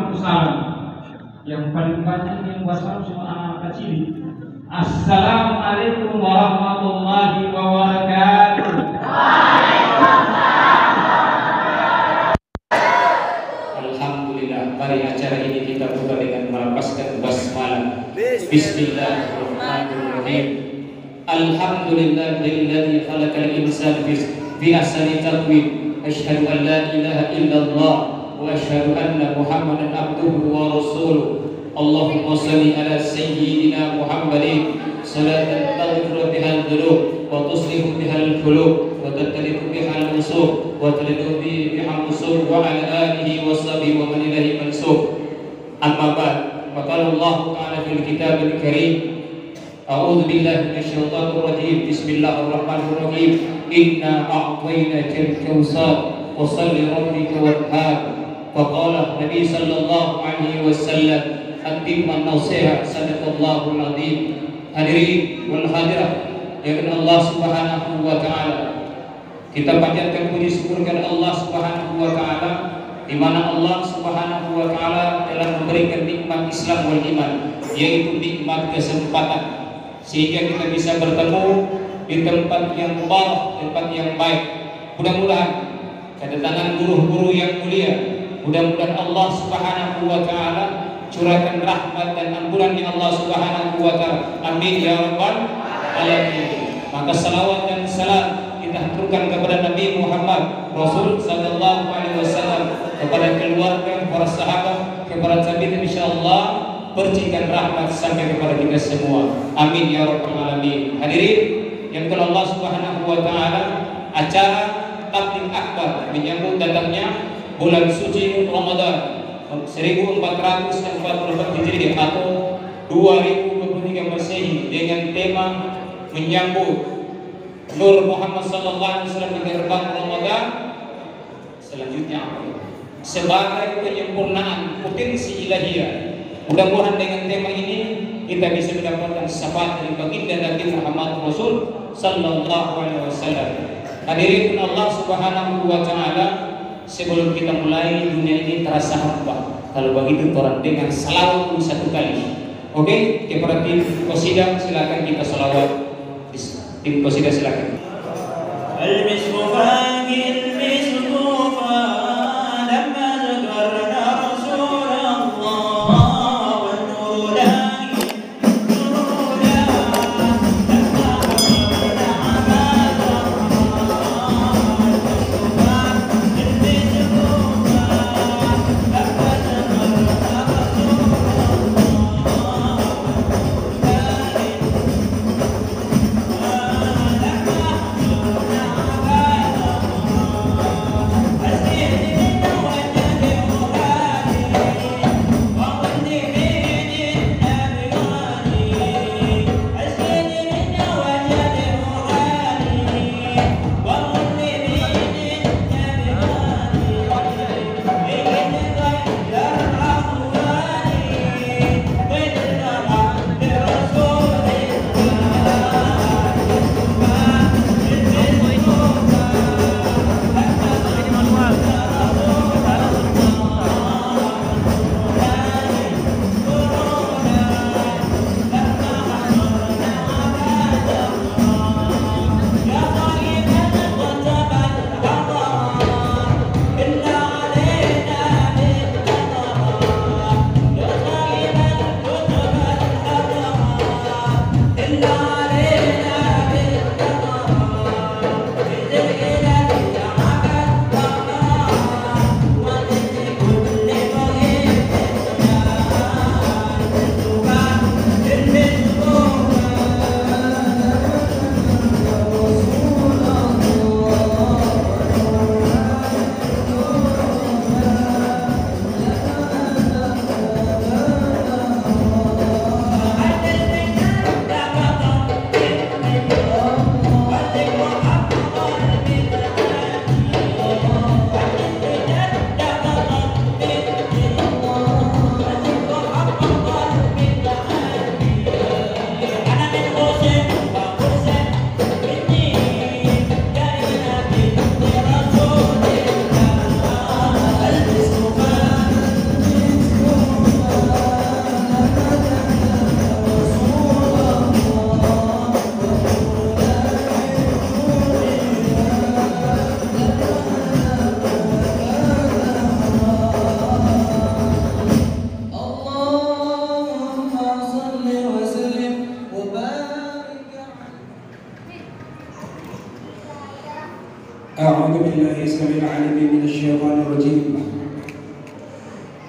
aku salam. Yang paling banyak yang buat salam semua anak-anak kecil. Assalamualaikum warahmatullahi wabarakatuh. Alhamdulillah, mari acara ini kita buka dengan melepaskan basmalah. Bismillahirrahmanirrahim. Alhamdulillahilladzi khalaqal insana fi ahsani taqwim. Asyhadu an la ilaha illallah wa asyhadu anna Muhammadan abduhu wa rasuluh. Allahumma shalli ala sayyidina Muhammadin salatan taghfiru bihal dhunub wa tuslihu bihal qulub wa tattaliqu bihal usul wa talidu bihal usul wa ala alihi wa sahbihi wa man ilahi mansub. Amma ba'd. Faqala Allah ta'ala fil kitabil karim, a'udzu billahi minasyaitonir rajim. Bismillahirrahmanirrahim. Inna a'tainakal kautsar wa shalli rabbika wanhar. Faqala Nabi sallallahu alaihi wasallam, Atimman nasihat sadaqallahul azim. Hadirin wal hadirat yang Allah Subhanahu wa taala, kita panjatkan puji syukurkan Allah Subhanahu wa taala, di mana Allah Subhanahu wa taala telah memberikan nikmat Islam wal iman, yaitu nikmat kesempatan sehingga kita bisa bertemu di tempat yang mubarak, tempat yang baik. Mudah-mudahan kedatangan guru-guru yang mulia, mudah-mudahan Allah Subhanahu wa taala curahkan rahmat dan ampunannya Allah Subhanahu wa taala. Amin ya rabbal alamin. Maka salawat dan salam kita haturkan kepada Nabi Muhammad Rasul sallallahu alaihi wasallam, kepada keluarga, para sahabat, kepada tabi'in, insyaallah percikan rahmat sampai kepada kita semua. Amin ya rabbal alamin. Hadirin yang kalau Allah Subhanahu wa taala, acara tabligh akbar menyambut datangnya bulan suci Ramadan 1444 Hijriah atau 2023 Masehi, dengan tema menyambut Nur Muhammad sallallahu alaihi wasallam di gerbang Ramadan. Selanjutnya apa? Sebagai penyempurnaan potensi ilahiyah. Mudah-mudahan dengan tema ini kita bisa mendapatkan syafaat dari baginda Nabi Muhammad Rasul sallallahu alaihi wasallam. Hadirin Allah Subhanahu wa taala, sebelum kita mulai, dunia ini terasa hampa. Kalau begitu orang dengan salawat satu kali. Oke, kepada tim qasidah silakan kita salawat. Tim qasidah silakan. Al-Mustafa بالله السميع العليم من الشيطان الرجيم.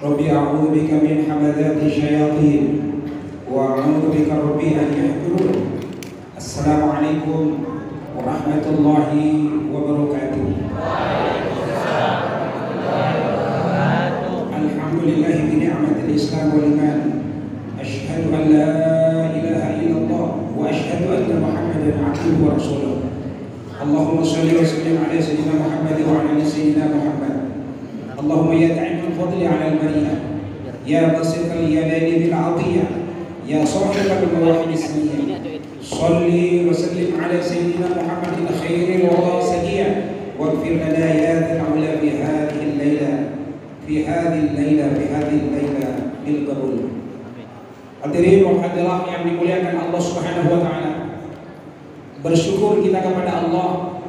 ربي أعوذ بك من حمذات الشياطين وأعوذ بك ربي أن يحضرون. السلام عليكم ورحمة الله وبركاته. الحمد لله بنعمة الإسلام والإيمان. أشهد أن لا إله إلا الله وأشهد أن محمدا عبده ورسوله. اللهم صل وسلم على سيدنا محمد وعلى آل سيدنا محمد. اللهم يا داعم الفضل على البرية، يا بسيط اليدين بالعطية، يا صاحب المواهب السنية، صل وسلم على سيدنا محمد خير الورى سجيا، واغفر لنا يا ذا العلا في هذه الليلة بالقبول. Hadirin wa hadirat yang dimuliakan Allah Subhanahu wa taala. Bersyukur kita kepada Allah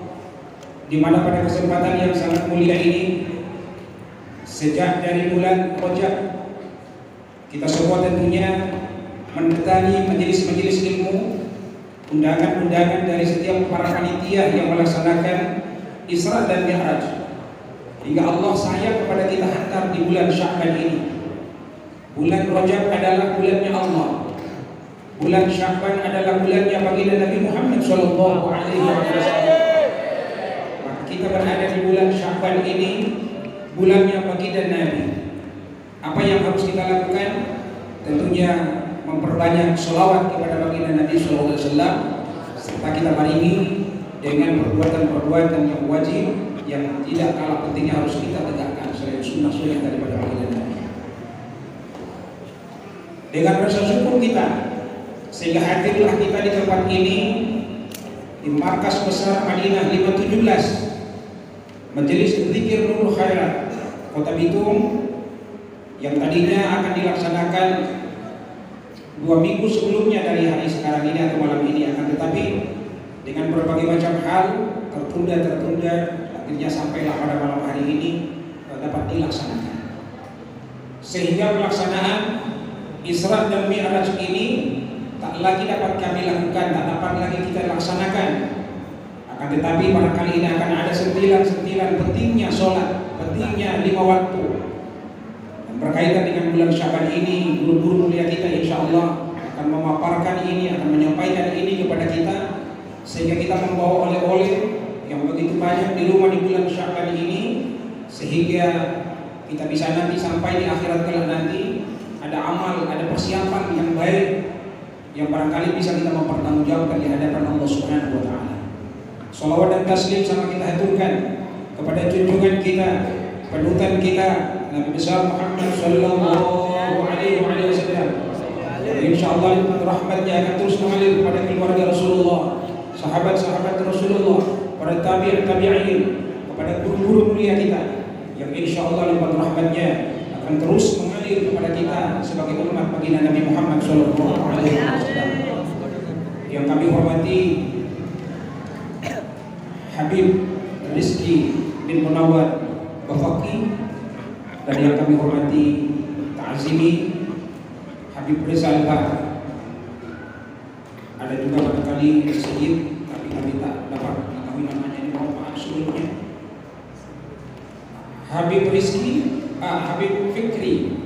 di mana pada kesempatan yang sangat mulia ini, sejak dari bulan Rajab kita semua tentunya mendatangi majelis-majelis ilmu, undangan-undangan dari setiap para panitia yang melaksanakan Isra dan Mi'raj, hingga Allah sayang kepada kita hantar di bulan Sya'ban ini. Bulan Rajab adalah bulannya Allah, bulan Sya'ban adalah bulannya baginda Nabi Muhammad sallallahu alaihi wasallam. Maka kita berada di bulan Sya'ban ini, bulannya baginda Nabi. Apa yang harus kita lakukan? Tentunya memperbanyak sholawat kepada baginda Nabi sallallahu alaihi wasallam, serta kita barengi dengan perbuatan-perbuatan yang wajib yang tidak kalah pentingnya harus kita tegakkan selain sunnah-sunnah daripada baginda Nabi. Dengan rasa syukur kita, sehingga hadirlah kita di tempat ini, di markas besar Madinah 517, Majelis Zikir Nurul Khairat Kota Bitung, yang tadinya akan dilaksanakan 2 minggu sebelumnya dari hari sekarang ini atau malam ini, akan tetapi dengan berbagai macam hal tertunda, akhirnya sampailah pada malam hari ini dapat dilaksanakan. Sehingga pelaksanaan Isra dan Mi'raj ini tak lagi dapat kami lakukan, tak dapat lagi kita laksanakan. Akan tetapi barangkali ini akan ada sentilan-sentilan pentingnya sholat, pentingnya 5 waktu. Dan berkaitan dengan bulan Sya'ban ini, guru-guru mulia kita insya Allah akan memaparkan ini, akan menyampaikan ini kepada kita, sehingga kita membawa oleh-oleh yang begitu banyak di rumah di bulan Sya'ban ini, sehingga kita bisa nanti sampai di akhirat kelak nanti ada amal, ada persiapan yang baik yang barangkali bisa kita mempertanggungjawabkan di hadapan Allah Subhanahu wa taala. Shalawat dan taslim sama kita haturkan kepada junjungan kita, panutan kita, Nabi besar Muhammad sallallahu alaihi wasallam. Insyaallah rahmatnya akan terus mengalir kepada keluarga Rasulullah, sahabat-sahabat Rasulullah, para tabi'in, kepada guru-guru mulia kita yang insyaallah lipat rahmatnya akan terus mengalir kepada kita sebagai umat baginda Nabi Muhammad sallallahu alaihi wasallam. Yang kami hormati Habib Rizki bin Munawwar Bafaqi, dan yang kami hormati Ta'zimi Habib Rizal Bah. Ada juga barangkali Sayyid, tapi kami tak dapat mengetahui namanya, ini mohon maaf sebelumnya. Habib Fikri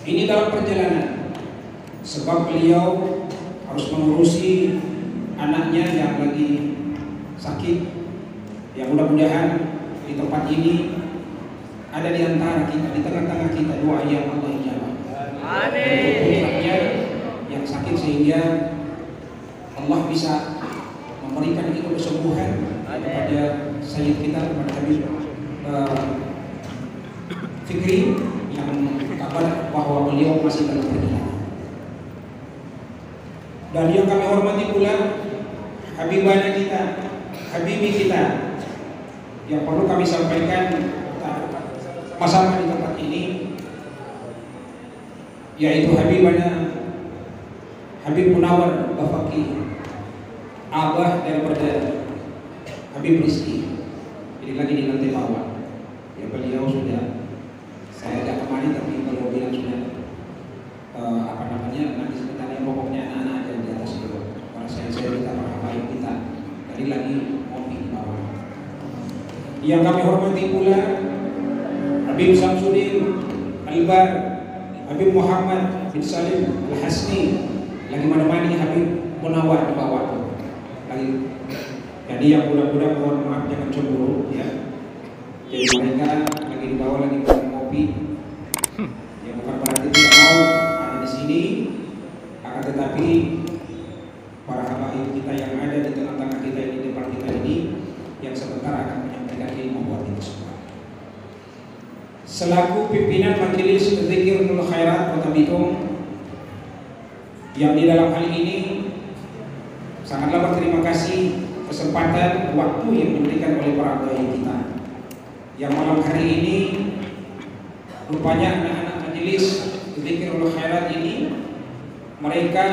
ini dalam perjalanan, sebab beliau harus mengurusi anaknya yang lagi sakit. Yang mudah-mudahan di tempat ini ada di antara kita, di tengah-tengah kita, doa yang Allah ijabah. Putranya yang sakit sehingga Allah bisa memberikan itu kesembuhan kepada Sayyid kita, kepada Habib Fikri, yang kabar bahwa beliau masih dalam perjalanan. Dan yang kami hormati pula Habibana kita, Habibi kita, yang perlu kami sampaikan masalah di tempat ini, yaitu Habibana Habib Munawwar Bafaqi, abah daripada Habib Rizki. Ini lagi di lantai bawah. Ya, beliau sudah, saya agak kemarin tapi beliau bilang sudah nanti sebentar yang pokoknya anak-anak ada di atas itu. Para saya minta para habaib kita tadi lagi ngopi di bawah. Yang kami hormati pula Habib Samsudin Albar, Habib Muhammad bin Salim Al-Hasni, lagi menemani Habib Munawar di bawah lagi. Jadi yang mudah-mudahan mohon maaf jangan cemburu ya. Jadi mereka lagi di bawah lagi minum kopi. Ya bukan berarti tidak mau ada di sini, akan tetapi para habaib kita yang ada di tengah-tengah kita ini, di depan kita ini, yang sebentar akan menyampaikan ilmu buat kita semua. Selaku pimpinan Majelis Dzikir Nurul Khairat Kota Bitung, yang di dalam hal ini sangatlah berterima kasih kesempatan waktu yang diberikan oleh para habaib kita, yang malam hari ini rupanya anak-anak Majelis Dzikir Nurul Khairat ini mereka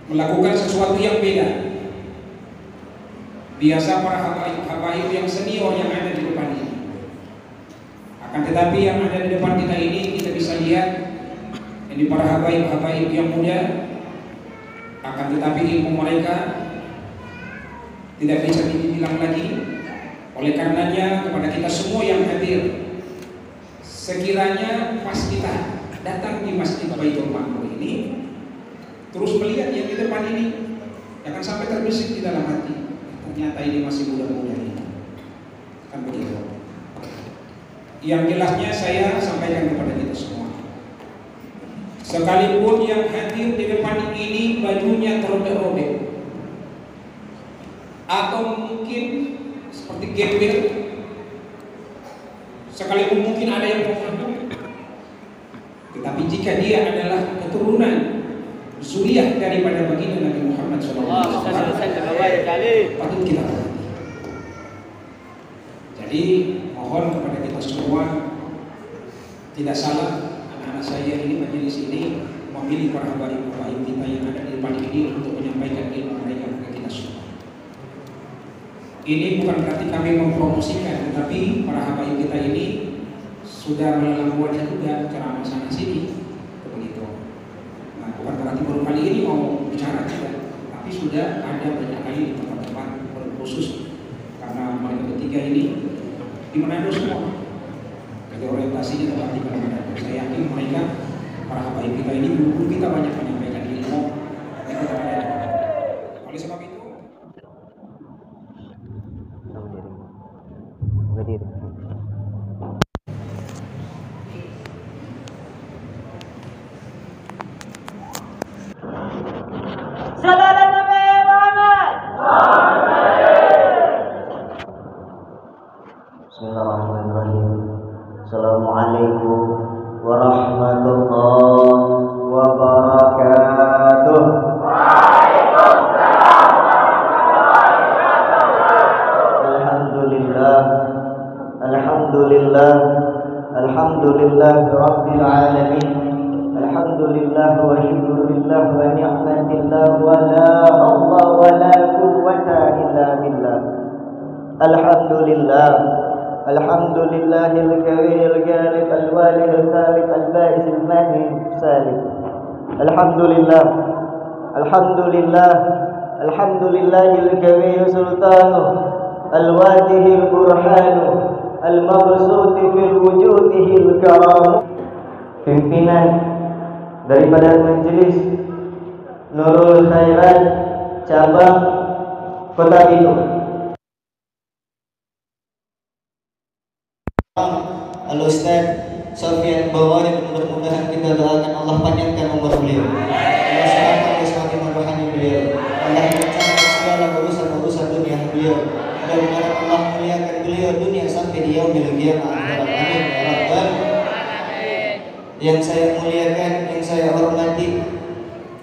melakukan sesuatu yang beda. Biasa para habaib yang senior yang ada di depan ini, akan tetapi yang ada di depan kita ini kita bisa lihat ini para habaib yang muda, akan tetapi ilmu mereka tidak bisa dibilang lagi. Oleh karenanya kepada kita semua yang hadir, sekiranya pas kita datang di Masjid Baitul Ma'mur ini terus melihat yang di depan ini, jangan sampai terbesit di dalam hati, ternyata ini masih muda-muda ini. Kan begitu. Yang jelasnya saya sampaikan kepada kita semua, sekalipun yang hadir di depan ini bajunya terobek-robek atau mungkin seperti gembel, sekalipun mungkin ada yang pemabuk, tetapi jika dia adalah keturunan zuriyah daripada baginda Nabi Muhammad SAW, patut kita hormati. Jadi mohon kepada kita semua, tidak salah anak-anak saya ini, majelis ini memilih para habaib kita yang ada di depan ini untuk menyampaikan ilmu mereka kepada kita semua. Ini bukan berarti kami mempromosikan, tetapi para habaib kita ini sudah melelang wajah juga ceramah sana sini, begitu. Nah, bukan berarti baru kali ini mau bicara juga, tapi sudah ada banyak kali di tempat-tempat khusus karena mereka bertiga ini di Manado semua. Jadi orientasinya tempat di Manado. Saya yakin mereka para habaib kita ini dulu kita banyak menyampaikan ilmu. Oleh sebab itu, Salam Nabi Muhammad. Bismillahirrahmanirrahim. Assalamualaikum warahmatullahi wabarakatuh. Waalaikumsalam warahmatullahi wabarakatuh. Alhamdulillah, alhamdulillah, alhamdulillah rabbil alamin. Alhamdulillah wa syukurillah wa ni'matillah wa la hawla wa la quwwata illa billah. Alhamdulillah, alhamdulillahil karimil ghalib al-walid al-thalib al-ba'is al-mani salih. Alhamdulillah, alhamdulillah, alhamdulillahil karim sultanuh al-wadihil burhanuh al-mabsuti fil wujudihil karam. Pimpinan daripada Majelis Nurul Khairat cabang Kota Bitung, Al-Ustaz Sofyan Bawari, mudah-mudahan kita doakan Allah panjangkan umur beliau, Allah selamatkan semakin rohani beliau, Allah lancarkan segala urusan-urusan dunia beliau, mudah-mudahan Allah muliakan beliau dunia sampai di yaumil qiyamah. Amin ya rabbal. Yang saya muliakan, yang saya hormati,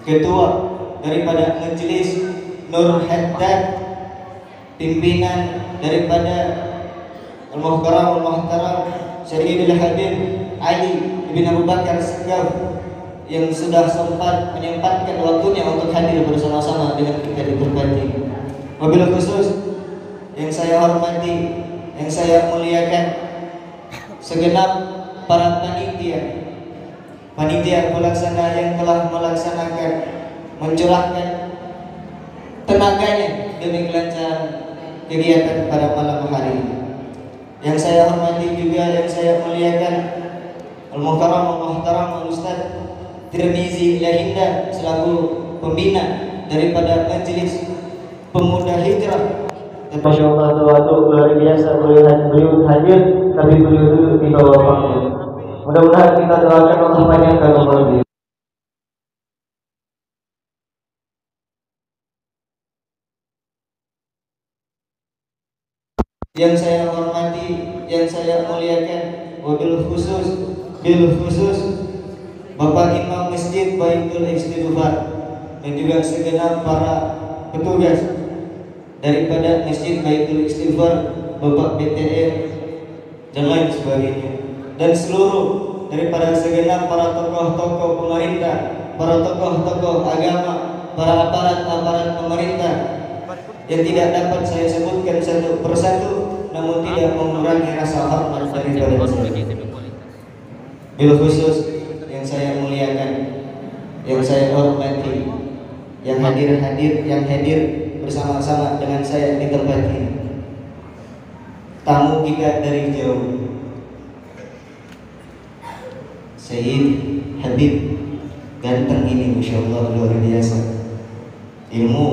ketua daripada Majelis Nurul Haddad, pimpinan daripada Al-Muhtaram Al-Muhtaram Sayyidil Habib Ali bin Abu Bakar Segaf, yang sudah sempat menyempatkan waktunya untuk hadir bersama-sama dengan kita di tempat ini. Wabil khusus yang saya hormati, yang saya muliakan, segenap para panitia pelaksana yang telah melaksanakan, mencurahkan tenaganya demi kelancaran kegiatan pada malam hari ini. Yang saya hormati juga, yang saya muliakan, Al-Mukarram Al-Muhtaram Al-Ustaz Tirmizi Ilahinda selaku pembina daripada Majelis Pemuda Hijrah. Masya Allah, doa luar biasa, beliau hadir tapi beliau duduk di bawah panggung. Mudah-mudahan kita doakan Allah panjangkan umur beliau. Yang saya hormati, yang saya muliakan, wabil khusus Bapak Imam Masjid Baitul Istighfar dan juga segenap para petugas daripada Masjid Baitul Istighfar, Bapak BTN dan lain sebagainya, dan seluruh daripada segenap para tokoh-tokoh pemerintah, para tokoh-tokoh agama, para aparat-aparat pemerintah yang tidak dapat saya sebutkan satu persatu, namun tidak mengurangi rasa hormat daripada saya. Bil khusus yang saya muliakan, yang saya hormati, yang hadir bersama-sama dengan saya di tempat ini. Tamu kita dari jauh, Sayyid Habib ganteng ini, Masya Allah, luar biasa. Ilmu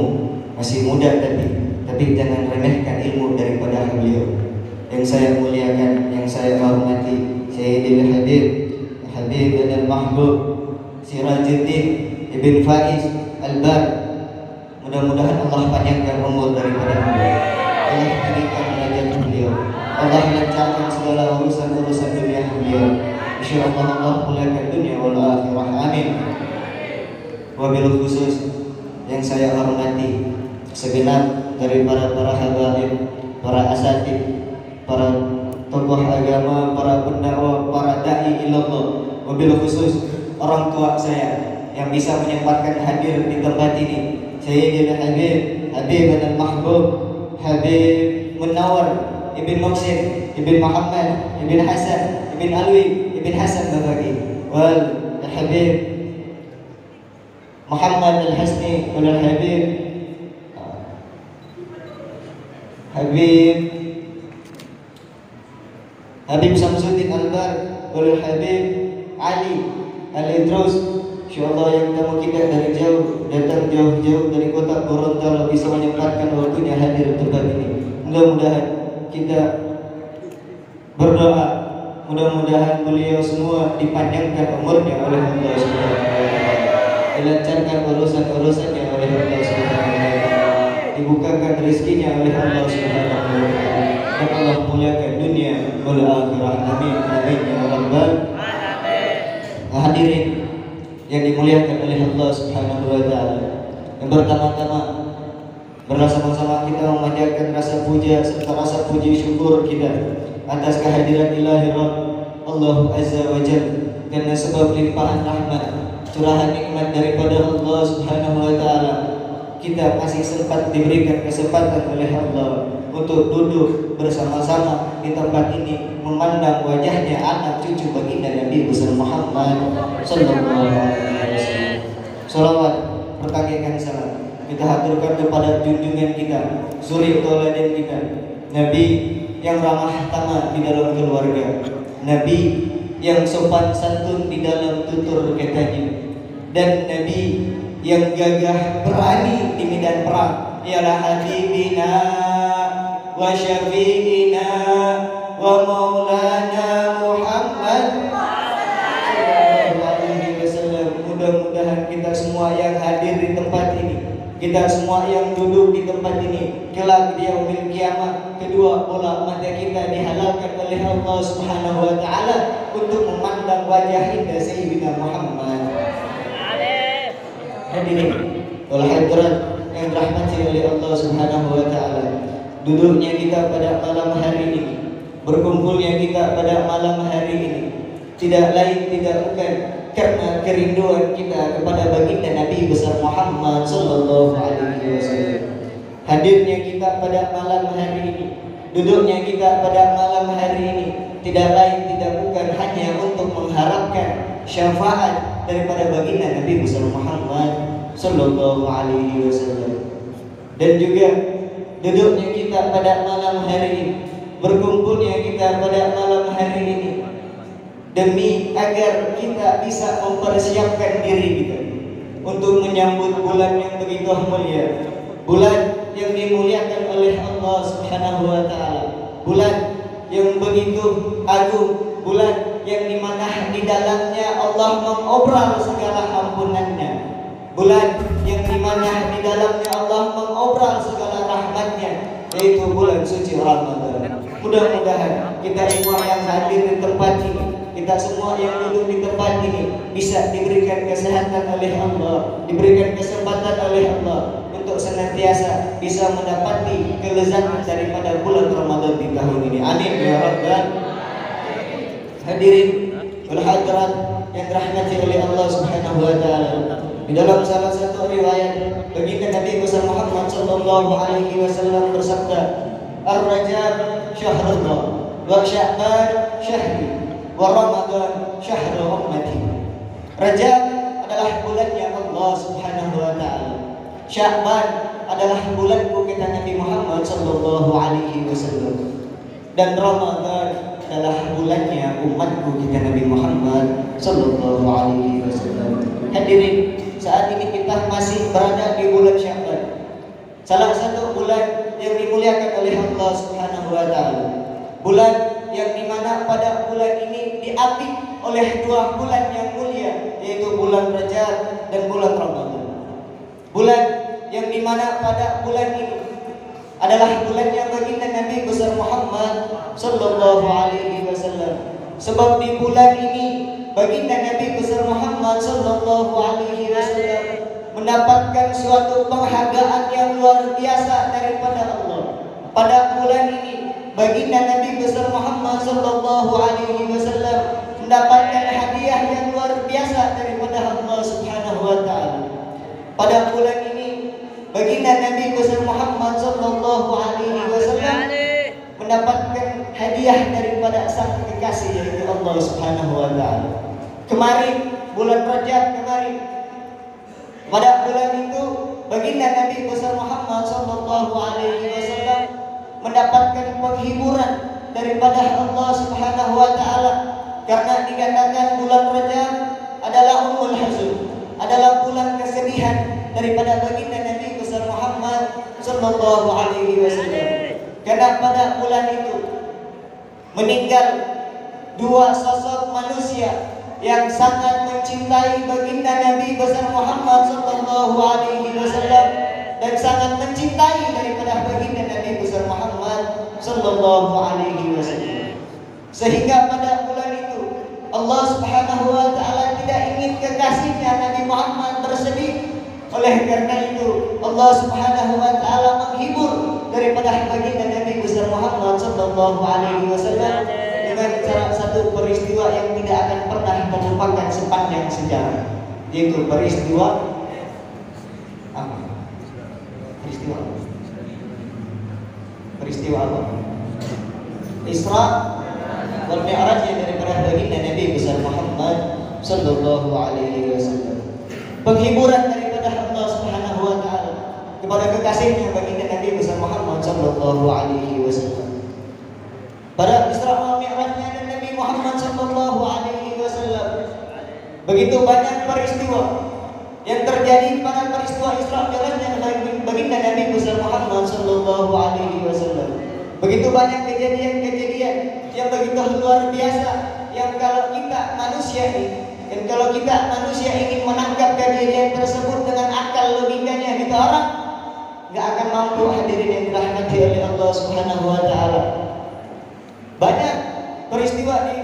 masih muda tapi jangan remehkan ilmu daripada beliau. Yang saya muliakan, yang saya hormati, Sayyidil Habib dan Mahbub Sirajuddin Ibn Faiz Al-Bar. Mudah-mudahan Allah panjangkan umur daripada beliau, Allah tinggikan derajat beliau, Allah lancarkan segala urusan-urusan dunia beliau. Insyaallah Allah muliakan dunia wal akhirah, amin. Wabil khusus yang saya hormati segenap dari para habaib, para asatid, para tokoh agama, para pendakwah, para dai ilallah. Wabil khusus orang tua saya yang bisa menyempatkan hadir di tempat ini, Sayyidina Habib dan Mahbub Habib Munawar Ibn Muhsin Ibn Muhammad Ibn Hasan Ibn Alwi Ibn Hasan Babagi, wal Habib Muhammad Al-Hasni wal Habib Samsuddin Al-Bar wal Habib Ali Al-Idrus. Insyaallah yang tamu kita dari jauh, datang jauh-jauh dari kota Gorontalo bisa menyempatkan waktunya hadir di tempat ini. Mudah-mudahan kita berdoa, mudah-mudahan beliau semua dipanjangkan umurnya oleh Allah Subhanahu wa taala, dilancarkan urusan-urusannya oleh Allah Subhanahu wa taala, dibukakan rezekinya oleh Allah Subhanahu wa taala, dan Allah muliakan dunia wal akhirah, amin amin ya rabbal alamin. Hadirin yang dimuliakan oleh Allah Subhanahu wa taala, yang pertama-tama bersama-sama kita memanjatkan rasa puja serta rasa puji syukur kita atas kehadiran ilahi Rabb Allah Azza wa Jalla, karena sebab limpahan rahmat curahan nikmat daripada Allah Subhanahu wa taala kita masih sempat diberikan kesempatan oleh Allah untuk duduk bersama-sama di tempat ini, memandang wajahnya anak cucu baginda Nabi besar Muhammad sallallahu alaihi wasallam. Salawat perkalikan salam kita haturkan kepada junjungan kita, suri tauladan kita, Nabi yang ramah tamah di dalam keluarga, Nabi yang sopan santun di dalam tutur katanya, dan Nabi yang gagah berani di medan perang. Ialah habibina wa syafi'ina wa maulana Muhammad sallallahu alaihi wasallam. Mudah-mudahan kita semua yang hadir di tempat ini, kita semua yang duduk di tempat ini, kelak di yaumil kiamat kedua bola mata kita dihalalkan oleh Allah Subhanahu wa taala untuk memandang wajah indah Sayyidina Muhammad. Hadirin wal hadirat yang dirahmati oleh Allah Subhanahu wa taala, duduknya kita pada malam hari ini, berkumpulnya kita pada malam hari ini tidak lain tidak bukan karena kerinduan kita kepada baginda Nabi besar Muhammad sallallahu alaihi wasallam. Hadirnya kita pada malam hari ini, duduknya kita pada malam hari ini tidak lain tidak bukan hanya untuk mengharapkan syafaat daripada baginda Nabi besar Muhammad sallallahu alaihi wasallam, dan juga duduknya kita pada malam hari ini, berkumpulnya kita pada malam hari ini, demi agar kita bisa mempersiapkan diri kita untuk menyambut bulan yang begitu mulia, bulan yang dimuliakan oleh Allah Subhanahu wa taala, bulan yang begitu agung, bulan yang dimana di dalamnya Allah mengobral segala ampunannya, bulan yang dimana di dalamnya Allah mengobral segala rahmatnya, yaitu bulan suci Ramadan. Mudah-mudahan kita semua yang hadir di tempat ini, kita semua yang duduk di tempat ini bisa diberikan kesehatan oleh Allah, diberikan kesempatan oleh Allah untuk senantiasa bisa mendapati kelezatan daripada bulan Ramadan di tahun ini. Amin ya rabbal. Hadirin wal hadirat yang dirahmati oleh Allah Subhanahu wa taala. Di dalam salah satu riwayat baginda Nabi besar Muhammad sallallahu alaihi wasallam bersabda, "Ar-Rajab syahrullah wa Sya'ban syahri wa Ramadan syahru ummati." Rajab adalah bulannya Allah Subhanahu wa taala. Sya'ban adalah bulanku kata Nabi Muhammad sallallahu alaihi wasallam. Dan Ramadan adalah bulannya umatku kata Nabi Muhammad sallallahu alaihi wasallam. Hadirin, saat ini kita masih berada di bulan Sya'ban, salah satu bulan yang dimuliakan oleh Allah Subhanahu wa taala. Bulan yang dimana pada bulan ini diapit oleh dua bulan yang mulia, yaitu bulan Rajab dan bulan Ramadan. Bulan yang dimana pada bulan ini adalah bulannya baginda Nabi besar Muhammad sallallahu alaihi wasallam. Sebab di bulan ini baginda Nabi besar Muhammad sallallahu alaihi wasallam mendapatkan suatu penghargaan yang luar biasa daripada Allah. Pada bulan ini baginda Nabi besar Muhammad sallallahu alaihi wasallam mendapatkan hadiah yang luar biasa daripada Allah Subhanahu wa taala. Pada bulan ini baginda Nabi besar Muhammad sallallahu alaihi wasallam mendapatkan hadiah daripada sang kekasih yaitu Allah Subhanahu wa taala. Kemarin bulan Rajab kemarin, pada bulan itu baginda Nabi besar Muhammad sallallahu alaihi wasallam mendapatkan penghiburan daripada Allah Subhanahu wa taala, karena dikatakan bulan Rajab adalah ummul hazn, adalah bulan kesedihan daripada baginda Nabi besar Muhammad sallallahu alaihi wasallam. Karena pada bulan itu meninggal dua sosok manusia yang sangat mencintai baginda Nabi besar Muhammad sallallahu alaihi wasallam dan sangat mencintai daripada baginda Nabi besar Muhammad sallallahu alaihi wasallam. Sehingga pada bulan itu Allah Subhanahu wa taala tidak ingin kekasihnya Nabi Muhammad bersedih. Oleh karena itu Allah Subhanahu wa taala menghibur daripada baginda Nabi besar Muhammad sallallahu alaihi wasallam dengan salah satu peristiwa yang tidak akan pernah terlupakan sepanjang sejarah, yaitu peristiwa apa? Peristiwa apa? Isra wal Mi'raj daripada baginda Nabi besar Muhammad sallallahu alaihi wasallam. Penghiburan daripada Allah Subhanahu wa taala kepada kekasihnya baginda Nabi besar Muhammad sallallahu alaihi wasallam. Pada Isra wal Mi'rajnya dan Nabi Muhammad sallallahu alaihi wasallam, begitu banyak peristiwa yang terjadi pada peristiwa Isra Mi'rajnya baginda Nabi besar Muhammad sallallahu alaihi wasallam. Begitu banyak kejadian-kejadian yang begitu luar biasa yang kalau kita manusia ini, dan kalau kita manusia ingin menangkap kejadian tersebut dengan akal logikanya kita orang nggak akan mampu. Hadirin yang dirahmati oleh Allah Subhanahu wa taala. Banyak peristiwa di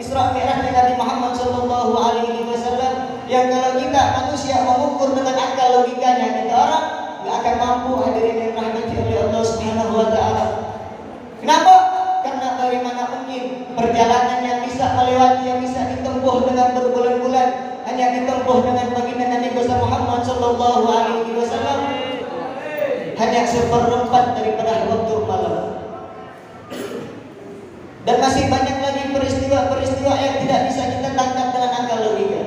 Isra Mi'raj Nabi Muhammad sallallahu alaihi wasallam yang kalau kita manusia mengukur dengan akal logikanya kita orang nggak akan mampu. Hadirin yang dirahmati oleh Allah Subhanahu wa taala. Kenapa? Karena bagaimana mungkin perjalanan yang bisa melewati, yang bisa ditempuh dengan berbulan-bulan hanya ditempuh dengan baginda Nabi besar Muhammad sallallahu alaihi wasallam hanya seperempat daripada waktu malam. Dan masih banyak lagi peristiwa-peristiwa yang tidak bisa kita tangkap dengan akal logika.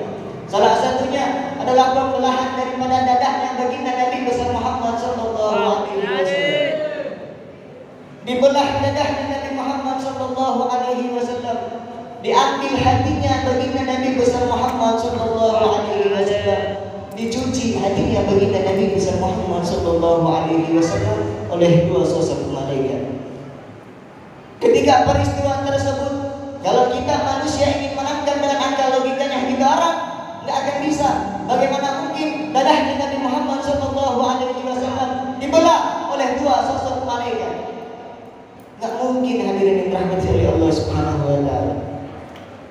Salah satunya adalah pembelahan daripada dadahnya baginda Nabi besar Muhammad sallallahu alaihi wasallam. dibelah dadahnya Nabi Muhammad sallallahu alaihi wasallam, diambil hatinya baginda Nabi besar Muhammad sallallahu alaihi wasallam, dicuci hatinya baginda Nabi besar Muhammad sallallahu alaihi wasallam oleh dua sosok malaikat. Ketika peristiwa tersebut, kalau kita manusia ingin menangkap dengan akal logikanya di barat, tidak akan bisa. Bagaimana mungkin dadahnya Nabi Muhammad sallallahu alaihi wasallam dibelah oleh dua sosok malaikat? Tidak mungkin, hadirin yang dirahmati oleh Allah Subhanahu wa taala.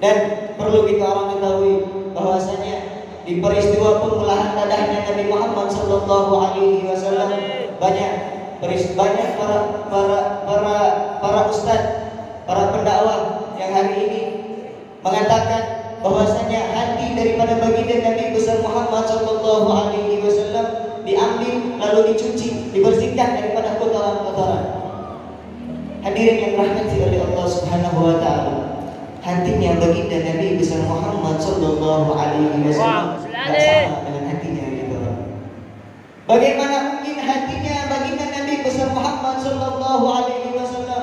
Dan perlu kita orang ketahui bahwasanya di peristiwa pembelahan dadahnya Nabi Muhammad sallallahu alaihi wasallam banyak para ustaz, para pendakwah yang hari ini mengatakan bahwasanya hati daripada baginda Nabi besar Muhammad sallallahu alaihi wasallam diambil lalu dicuci, dibersihkan daripada kotoran-kotoran. Hadirin yang dirahmati oleh Allah Subhanahu wa taala, hatinya baginda Nabi besar Muhammad sallallahu alaihi wasallam tidak sama dengan hatinya kita. Bagaimana mungkin hatinya baginda Nabi besar Muhammad sallallahu alaihi wasallam,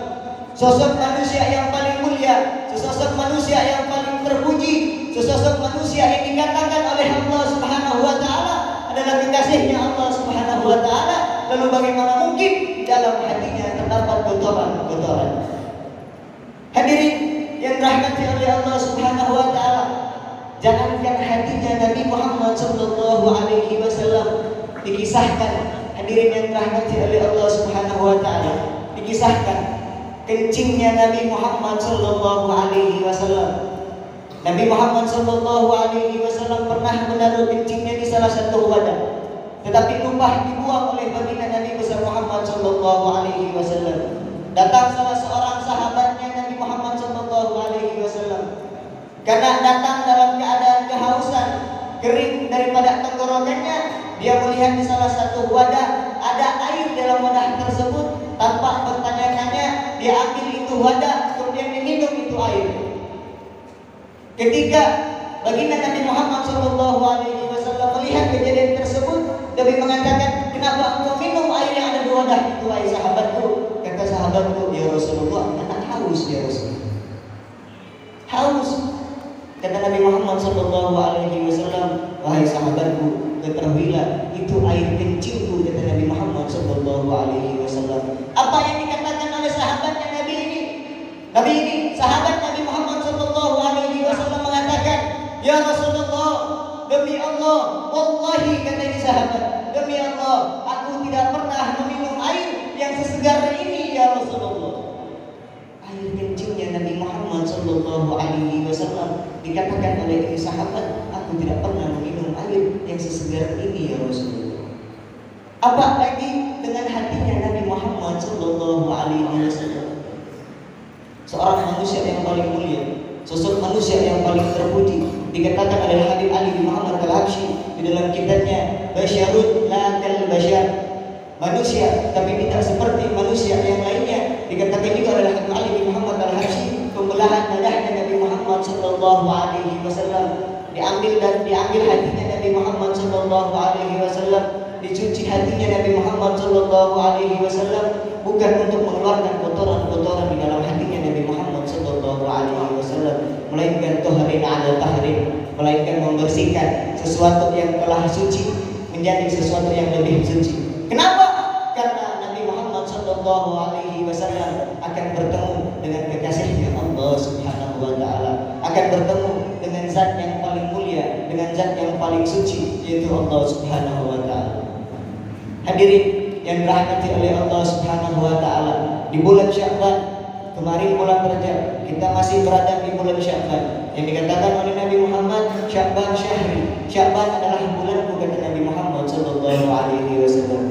sosok manusia yang paling mulia, sosok manusia yang paling terpuji, sosok manusia yang dikatakan oleh Allah Subhanahu wa taala adalah kekasihnya Allah Subhanahu wa taala, lalu bagaimana mungkin dalam hatinya terdapat kotoran-kotoran? Hadirin yang dirahmati oleh Allah Subhanahu wa taala, jangankan hatinya Nabi Muhammad sallallahu alaihi wasallam dikisahkan, hadirin yang dirahmati oleh Allah Subhanahu wa taala, dikisahkan kencingnya Nabi Muhammad sallallahu alaihi wasallam. Nabi Muhammad sallallahu alaihi wasallam pernah menaruh kencingnya di salah satu wadah, tetapi lupa dibuang oleh baginda Nabi besar Muhammad sallallahu alaihi wasallam. Datang salah seorang sahabatnya Nabi Muhammad sallallahu alaihi wasallam, karena datang dalam keadaan kehausan, kering daripada tenggorokannya, dia melihat di salah satu wadah ada air dalam wadah tersebut. Tanpa bertanya-tanya, dia ambil itu wadah, kemudian diminum itu air. Ketika baginda Nabi Muhammad SAW melihat kejadian tersebut, Nabi mengatakan, kenapa engkau minum air yang ada di wadah itu, wahai sahabatku? Kata sahabatku, ya Rasulullah, anak haus ya Rasulullah. Haus. Kata Nabi Muhammad SAW, wahai sahabatku, ketahuilah itu air kencingku, kata Nabi Muhammad SAW. Apa yang dikatakan oleh sahabatnya Nabi ini? Nabi ini, sahabat Nabi Muhammad SAW mengatakan, ya Rasulullah, demi Allah, wallahi, kata ini sahabat, demi Allah, aku tidak pernah meminum air yang sesegar ini ya Rasulullah. Air kencingnya Nabi Muhammad SAW dikatakan oleh ini sahabat, aku tidak pernah meminum air yang sesegar ini ya Rasulullah. Apa lagi dengan hatinya Nabi Muhammad SAW, seorang manusia yang paling mulia, sosok manusia yang paling terpuji, dikatakan oleh Habib Ali bin Muhammad Al-Habsyi di dalam kitabnya Basyarun la kal Basyar, manusia tapi tidak seperti manusia yang lainnya. Dikatakan juga oleh Habib Ali bin Muhammad Al-Habsyi, pembelahan dadahnya Nabi Muhammad sallallahu alaihi wasallam diambil hatinya Nabi Muhammad sallallahu alaihi wasallam, dicuci hatinya Nabi Muhammad sallallahu alaihi wasallam, bukan untuk mengeluarkan kotoran-kotoran di dalam hatinya Nabi Muhammad sallallahu alaihi wasallam, melainkan toharin ala tahrin, melainkan membersihkan sesuatu yang telah suci menjadi sesuatu yang lebih suci. Kenapa? Karena Nabi Muhammad sallallahu alaihi wasallam akan bertemu dengan kekasihnya Allah Subhanahu wa taala, akan bertemu dengan zat yang paling mulia, dengan zat yang paling suci, yaitu Allah Subhanahu wa taala. Hadirin yang dirahmati oleh Allah Subhanahu wa taala, di bulan Sya'ban, kemarin bulan Rajab, kita masih berada di bulan Sya'ban yang dikatakan oleh Nabi Muhammad, Sya'ban syahri, Sya'ban adalah bulanku, kata Nabi Muhammad sallallahu alaihi wasallam.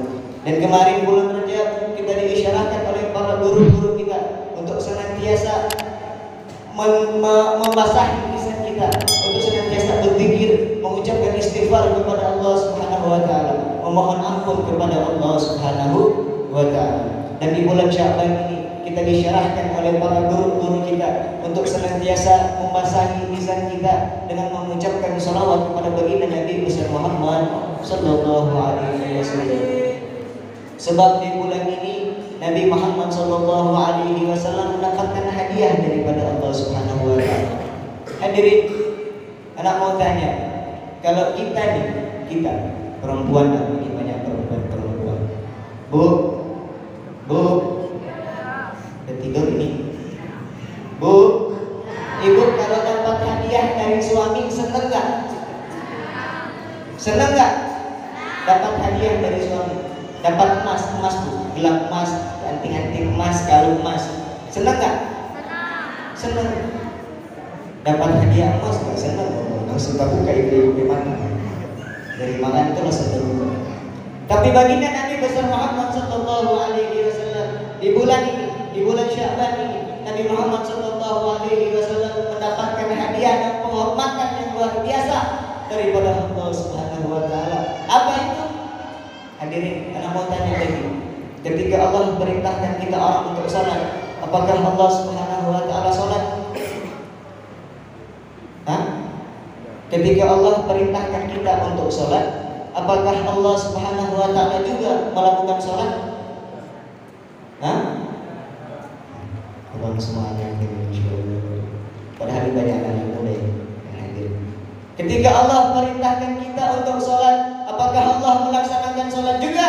Dan kemarin bulan Rajab kita diisyarahkan oleh para guru-guru kita untuk senantiasa membasahi lisan kita, untuk senantiasa berzikir, mengucapkan istighfar kepada Allah Subhanahu wa taala, memohon ampun kepada Allah Subhanahu wa taala. Dan di bulan Sya'ban ini kita disyarahkan oleh para guru-guru kita untuk senantiasa membasahi lisan kita dengan mengucapkan salawat kepada baginda Nabi besar Muhammad sallallahu alaihi wasallam. Sebab di bulan ini Nabi Muhammad Shallallahu Alaihi Wasallam mendapatkan hadiah daripada Allah Subhanahu Wa Taala. Hadirin, anak mau tanya, kalau kita nih, kita perempuan, ini banyak perempuan, bu, udah tidur ini, bu, ibu kalau dapat hadiah dari suami seneng nggak? Seneng nggak? Dapat hadiah dari suami, dapat emas bu, gelang emas, anting-anting emas, kalung emas, seneng nggak? Seneng. Dapat hadiah emas nggak? Seneng. Langsung terbuka ibu mata. Dari makan itu langsung terbuka. Tapi baginda Nabi besar Muhammad Sallallahu Alaihi Wasallam di bulan ini, di bulan Sya'ban ini, Nabi Muhammad Sallallahu Alaihi Wasallam mendapatkan hadiah dan penghormatan yang luar biasa daripada Allah Subhanahu Wa Taala. Apa itu? Hadirin, anak mau tanya lagi. Ketika Allah perintahkan kita orang untuk salat, apakah Allah Subhanahu Wa Taala salat? Hah? Ketika Allah perintahkan kita untuk salat, apakah Allah Subhanahu Wa Taala juga melakukan salat? Hah? Abang semuanya padahal banyak anak muda yang hadir. Ketika Allah perintahkan kita untuk salat, apakah Allah melaksanakan salat juga?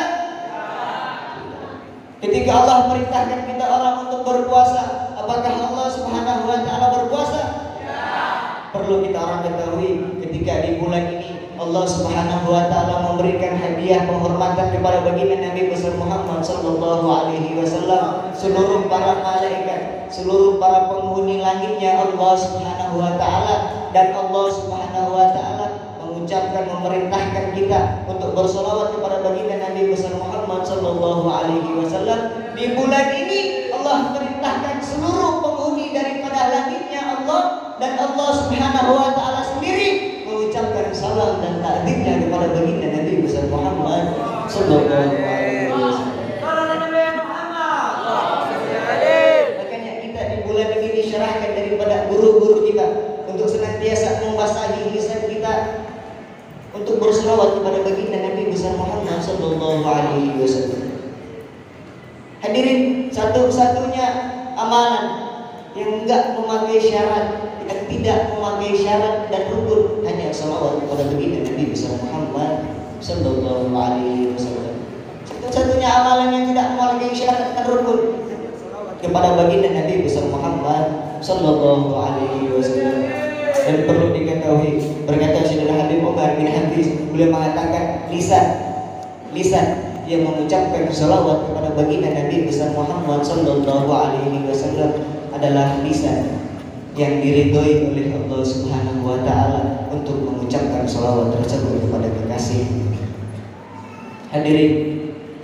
Ketika Allah perintahkan kita orang untuk berpuasa, apakah Allah Subhanahu Wa Taala berpuasa? Perlu kita orang ketahui, ketika di bulan ini Allah Subhanahu Wa Taala memberikan hadiah penghormatan kepada baginda Nabi besar Muhammad Sallallahu Alaihi Wasallam. Seluruh para malaikat, seluruh para penghuni langitnya Allah Subhanahu Wa Taala, dan Allah Subhanahu Wa Taala mengucapkan, memerintahkan kita untuk bersolawat kepada baginda Nabi besar Muhammad Sallallahu Alaihi Wasallam. Di bulan ini Allah perintahkan seluruh penghuni daripada langitnya Allah dan Allah Subhanahu Wa Taala sendiri mengucapkan salam dan takdirnya kepada baginda Nabi besar Muhammad Sallallahu Alaihi Wasallam. Makanya kita di bulan ini disyarahkan daripada guru-guru kita untuk senantiasa membasahi lisan kita untuk berselawat kepada baginda Nabi besar Muhammad Sallallahu Alaihi Wasallam. Hadirin, satu-satunya amalan yang enggak memakai syarat, yang tidak memakai syarat dan rukun, hanya salawat kepada baginda Nabi besar Muhammad Sallallahu Alaihi Wasallam. Satu-satunya amalan yang tidak memakai syarat dan rukun kepada baginda Nabi besar Muhammad Sallallahu Alaihi Wasallam. Dan perlu diketahui, berkata Sayyidina Habib Umar bin Hafiz, beliau mengatakan lisan yang mengucapkan salawat kepada baginda Nabi besar Muhammad Sallallahu Alaihi Wasallam adalah lisan yang diridhoi oleh Allah Subhanahu Wa Taala untuk mengucapkan salawat tersebut kepada kekasih. Hadirin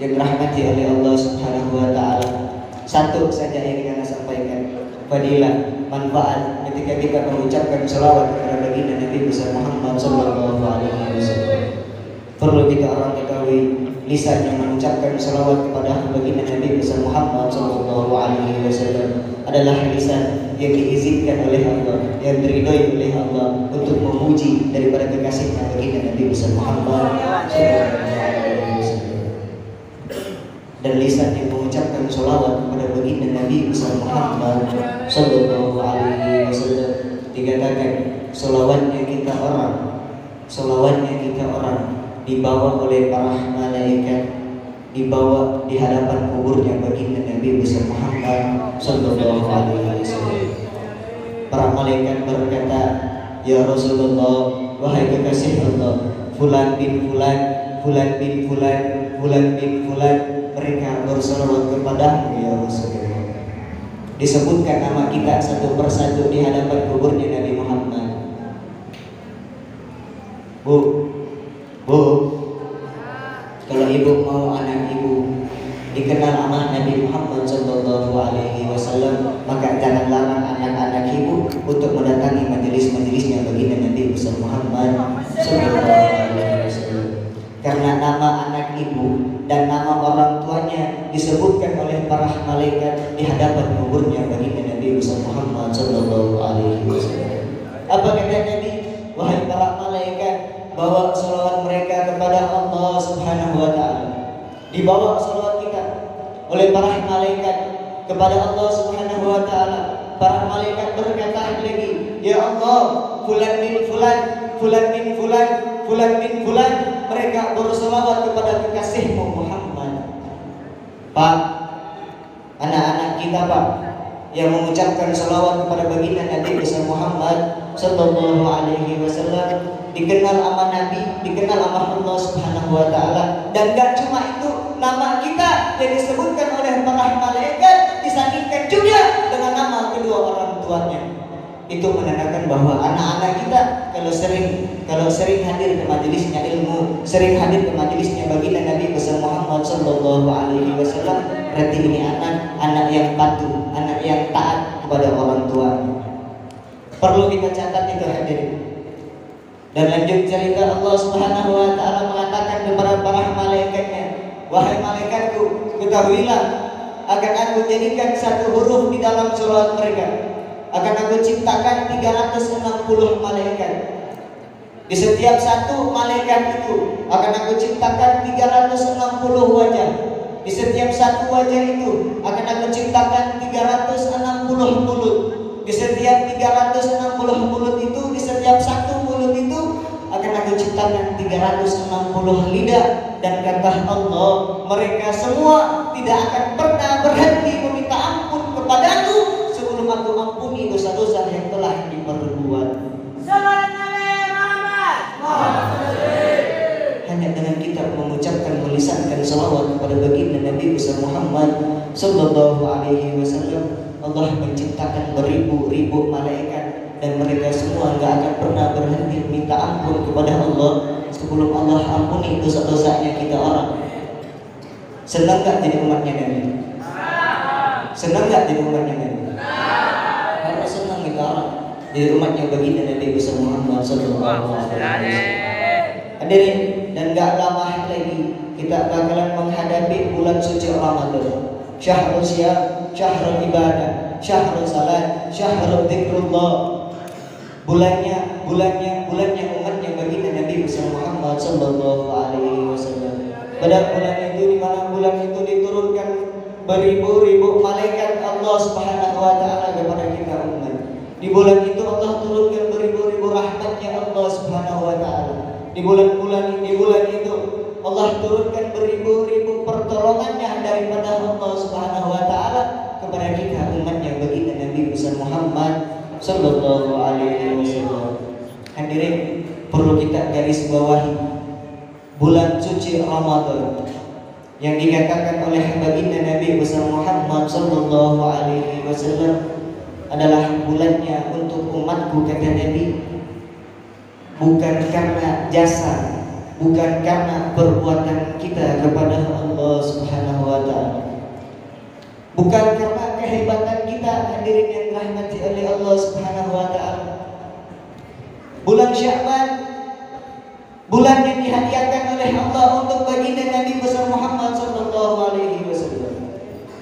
yang dirahmati oleh Allah Subhanahu Wa Taala, satu saja yang ingin saya sampaikan, fadilah, manfaat ketika kita mengucapkan salawat kepada baginda Nabi besar Muhammad Sallallahu Alaihi Wasallam. Perlu kita orang ketahui, lisan yang mengucapkan salawat kepada baginda Nabi besar Muhammad Sallallahu Alaihi Wasallam adalah lisan yang diizinkan oleh Allah, yang diridhoi oleh Allah untuk memuji daripada kekasihnya baginda Nabi besar Muhammad Sallallahu Alaihi Wasallam. Dan lisan yang mengucapkan salawat kepada baginda Nabi besar Muhammad Sallallahu Alaihi Wasallam, dikatakan salawatnya kita orang dibawa oleh para malaikat, dibawa di hadapan kuburnya baginda Nabi besar Muhammad Sallallahu Alaihi Wasallam. Para malaikat berkata, ya Rasulullah, wahai kekasih Allah, fulan bin fulan, fulan bin fulan, fulan bin fulan, mereka bersalawat kepadamu ya Rasulullah. Disebutkan nama kita satu persatu di hadapan kuburnya Nabi Muhammad. Bu, kalau ibu mau anak ibu dikenal sama Nabi Muhammad Sallallahu Alaihi Wasallam, maka jangan larang anak-anak ibu untuk mendatangi majelis-majelisnya baginda Nabi besar Muhammad Sallallahu Alaihi Wasallam. Karena nama anak ibu dan nama orang tuanya disebutkan oleh para malaikat di hadapan kuburnya baginda Nabi besar Muhammad Sallallahu Alaihi Wasallam. Apa kata Nabi? Wahai para malaikat, bawa salawat mereka kepada Allah Subhanahu Wa Taala. Dibawa salawat kita oleh para malaikat para malaikat berkata lagi, ya Allah, fulan bin fulan, fulan bin fulan, fulan bin fulan, mereka berselawat kepada kekasihmu Muhammad. Pak, anak-anak kita Pak, yang mengucapkan salawat kepada baginda Nabi besar Muhammad sallallahu alaihi wasallam, dikenal sama Nabi, dikenal sama Allah Subhanahu wa taala, dan gak cuma itu, nama kita yang disebutkan oleh para malaikat disandingkan juga dengan nama kedua orang tuanya. Itu menandakan bahwa anak-anak kita kalau sering hadir ke majelisnya ilmu, sering hadir ke majelisnya baginda Nabi besar Muhammad sallallahu alaihi wasallam, berarti ini anak yang patuh, anak yang taat kepada orang tuanya. Perlu kita catat itu hadirin. Dan lanjut cerita, Allah Subhanahu wa taala mengatakan kepada para malaikatnya, wahai malaikatku, ketahuilah akan aku jadikan satu huruf di dalam surat mereka. Akan aku ciptakan 360 malaikat. Di setiap satu malaikat itu akan aku ciptakan 360 wajah. Di setiap satu wajah itu akan aku ciptakan 360 mulut. Di setiap 360 mulut itu, di setiap satu mulut itu akan aku ciptakan 360 lidah. Dan kata Allah, mereka semua tidak akan pernah berhenti meminta ampun kepadaku sebelum aku ampuni dosa-dosa yang telah diperbuat. Salam Nabi Muhammad. Hanya dengan kita mengucapkan, melisankan salawat kepada baginda Nabi besar Muhammad sallallahu alaihi wasallam, Allah menciptakan beribu-ribu malaikat, dan mereka semua enggak akan pernah berhenti minta ampun kepada Allah sebelum Allah ampuni dosa-dosanya kita orang. Senang enggak jadi umatnya Nabi? Senang enggak jadi umatnya Nabi? Harus senang kita orang jadi umatnya baginda Nabi besar Muhammad sallallahu alaihi wasallam. Hadirin, dan enggak lama lagi kita bakalan menghadapi bulan suci Ramadan. Syahrul Siyam, syahrul ibadah, syahrul salat, syahrul dzikrullah. Bulannya umatnya baginda Nabi besar Muhammad sallallahu alaihi wasallam. Pada bulan itu, di mana bulan itu diturunkan beribu-ribu malaikat Allah Subhanahu wa taala kepada kita umat. Di bulan itu Allah turunkan beribu-ribu rahmatnya Allah Subhanahu wa taala. Di bulan itu Allah turunkan beribu-ribu pertolongannya daripada Allah Subhanahu wa taala kepada kita umatnya baginda Nabi besar Muhammad sallallahu alaihi wasallam. Hadirin, perlu kita garis bawahi bulan suci Ramadan yang dikatakan oleh baginda Nabi besar Muhammad sallallahu alaihi wasallam adalah bulannya untuk umatku, kata Nabi, bukan karena jasa, bukan karena perbuatan kita kepada Allah Subhanahu wa taala, bukan karena kehebatan kita, hadirin yang dirahmati oleh Allah Subhanahu wa taala. Bulan Sya'ban, bulan yang dihadiahkan oleh Allah untuk baginda Nabi besar Muhammad sallallahu alaihi wasallam.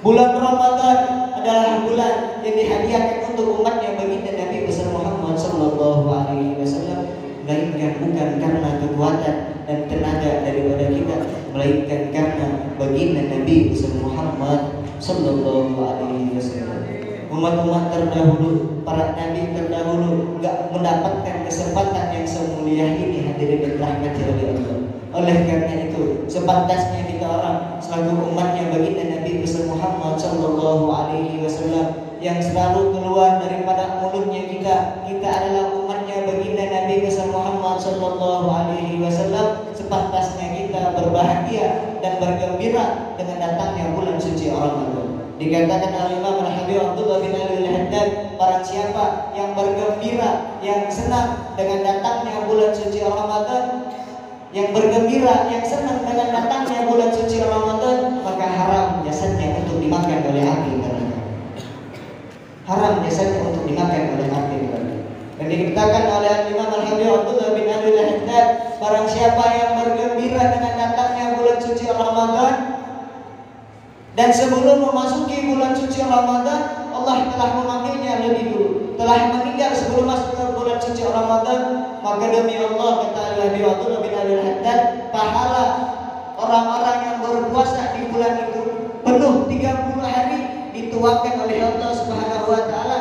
Bulan Ramadan adalah bulan yang dihadiahkan untuk umatnya baginda Nabi besar Muhammad sallallahu alaihi wasallam, melainkan bukan karena kekuatan dan tenaga daripada kita, melainkan karena baginda Nabi besar Muhammad sallallahu alaihi wasallam. Umat-umat terdahulu, para nabi terdahulu enggak mendapatkan kesempatan yang semulia ini, hadirin yang dirahmati oleh Allah. Oleh karena itu, sepantasnya kita orang selaku umatnya baginda Nabi besar Muhammad sallallahu alaihi wasallam yang selalu keluar daripada mulutnya kita adalah umatnya baginda Nabi besar Muhammad sallallahu alaihi wasallam, sepantasnya kita berbahagia dan bergembira dengan datangnya bulan suci Ramadan. Dikatakan oleh Imam Al-Habib Abdullah bin Ali Al-Haddad, barang siapa yang bergembira, yang senang dengan datangnya bulan suci Ramadan, yang bergembira, yang senang dengan datangnya bulan suci Ramadan, maka haram jasadnya untuk dimakan oleh api neraka. Haram jasadnya untuk dimakan oleh api neraka. Dan dikatakan oleh Imam Al-Habib Abdullah bin Ali Al-Haddad, barang siapa yang bergembira dengan datangnya bulan suci Ramadan, dan sebelum memasuki bulan suci Ramadan, Allah telah memanggilnya lebih dulu, telah meninggal sebelum masuk ke bulan suci Ramadan, maka demi Allah, kata Al-Habib Abdullah bin Ali Al-Haddad, pahala orang-orang yang berpuasa di bulan itu penuh 30 hari dituangkan oleh Allah Subhanahu wa taala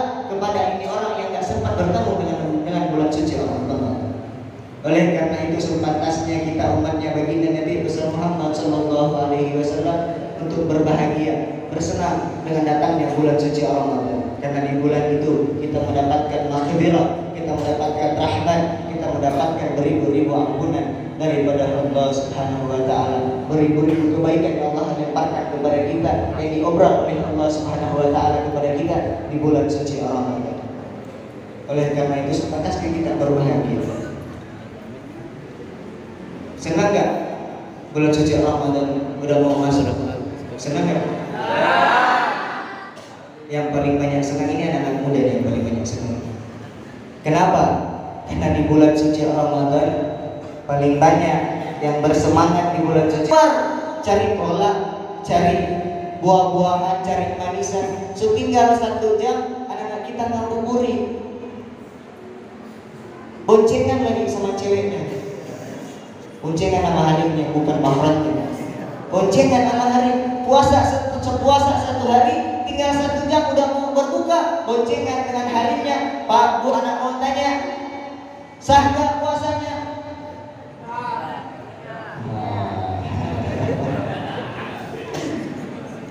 sepantasnya kita umatnya baginda Nabi besar Muhammad Sallallahu Alaihi Wasallam untuk berbahagia, bersenang dengan datangnya bulan suci Ramadan. Karena di bulan itu kita mendapatkan maghfirah, kita mendapatkan rahmat, kita mendapatkan beribu-ribu ampunan daripada Allah Subhanahu wa taala. Beribu-ribu kebaikan yang Allah lemparkan kepada kita yang diobral oleh Allah Subhanahu wa taala kepada kita di bulan suci Ramadan. Oleh karena itu sepantasnya kita berbahagia. Senang gak bulan suci Ramadan udah mau masuk? Senang gak? Yang paling banyak senang ini anak-anak muda yang paling banyak senang. Kenapa? Karena di bulan suci Ramadan paling banyak yang bersemangat di bulan suci. Cari kolak, cari buah-buahan, cari manisan. So tinggal 1 jam anak-anak kita ngabuburit. Boncengan lagi sama ceweknya. Boncengan sama harimnya, bukan mahramnya. Boncengan sama harim. Puasa 1 hari, tinggal 1 jam udah mau berbuka. Boncengan dengan harimnya. Pak, Bu, anak mau tanya, sah gak puasanya?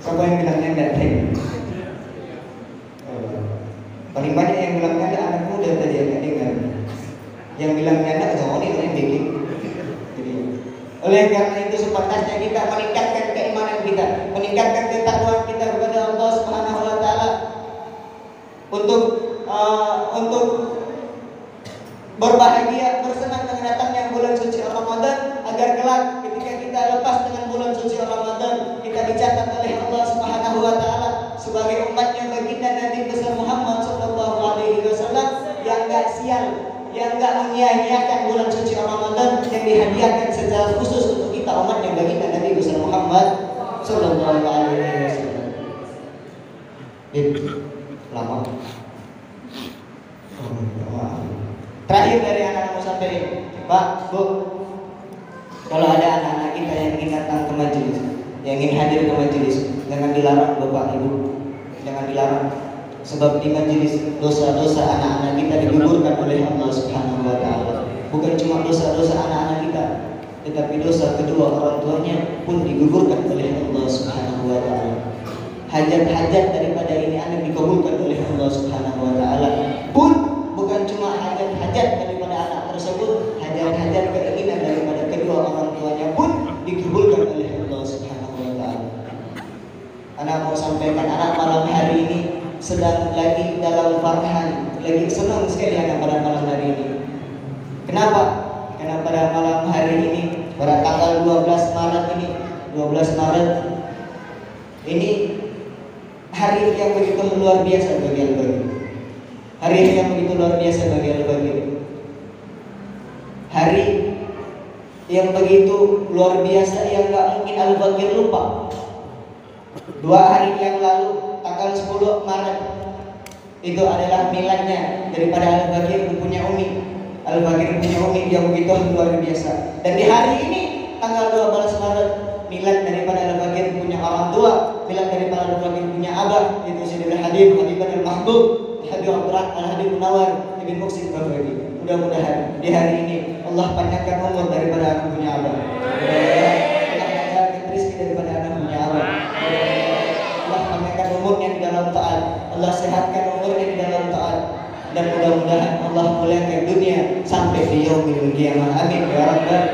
Siapa yang bilangnya enggak teh? Paling banyak yang bilangnya ada anak muda tadi yang dengar. Yang bilangnya enggak jangan yang bikin. Oleh karena itu sepantasnya kita meningkatkan keimanan kita, meningkatkan ketakwaan kita kepada Allah Subhanahu wa taala untuk berbahagia, bersenang dengan datangnya bulan suci Ramadan, agar kelak ketika kita lepas dengan bulan suci Ramadan kita dicatat oleh Allah Subhanahu wa taala sebagai umatnya baginda Nabi besar Muhammad sallallahu alaihi wasallam yang enggak sial, yang enggak menyia-nyiakan bulan suci Ramadan yang dihadiahkan secara khusus untuk kita umatnya baginda Nabi besar Muhammad sallallahu alaihi wasallam. Lama. Terakhir dari anak-anak sampai Pak, Bu, kalau ada anak-anak kita yang ingin datang ke majelis, yang ingin hadir ke majelis, jangan dilarang Bapak Ibu, jangan dilarang. Sebab di majelis dosa-dosa anak-anak kita digugurkan oleh Allah Subhanahu wa taala. Bukan cuma dosa-dosa anak-anak kita, tetapi dosa kedua orang tuanya pun digugurkan oleh Allah Subhanahu wa taala. Hajat-hajat daripada ini anak dikabulkan oleh Allah Subhanahu wa taala. Pun bukan cuma hajat-hajat daripada anak tersebut, hajat-hajat keinginan daripada kedua orang tuanya pun dikabulkan oleh Allah Subhanahu wa taala. Anak mau sampaikan, anak malam hari ini sedang lagi dalam farhan, lagi senang sekali anak pada malam hari ini. Kenapa? Karena pada malam hari ini, pada tanggal 12 Maret ini hari yang begitu luar biasa bagi Al-Bagir. Hari yang begitu luar biasa bagi Al-Bagir. Hari yang begitu luar biasa yang gak mungkin Al-Bagir lupa. 2 hari yang lalu, tanggal 10 Maret, itu adalah miladnya daripada Al-Bagir punya Umi. Al-Bagir punya Umi yang begitu luar biasa. Dan di hari ini, tanggal 12 Maret, milad daripada Al-Bagir punya orang tua, milad daripada Al-Bagir punya abah, itu Sayyidina Habib Al-Mahbub, Habib Abdurrahman Al-Habib Munawar Ibn Muqsid Al-Bagir. Mudah-mudahan di hari ini Allah panjangkan umur daripada anak punya abah. Allah panjangkan rezeki daripada anak punya abah. Allah panjangkan umurnya di dalam taat. Allah sehatkan umurnya di dalam taat. Dan mudah-mudahan Allah muliakan dunia sampai di yaumil qiyamah. Amin ya rabbal.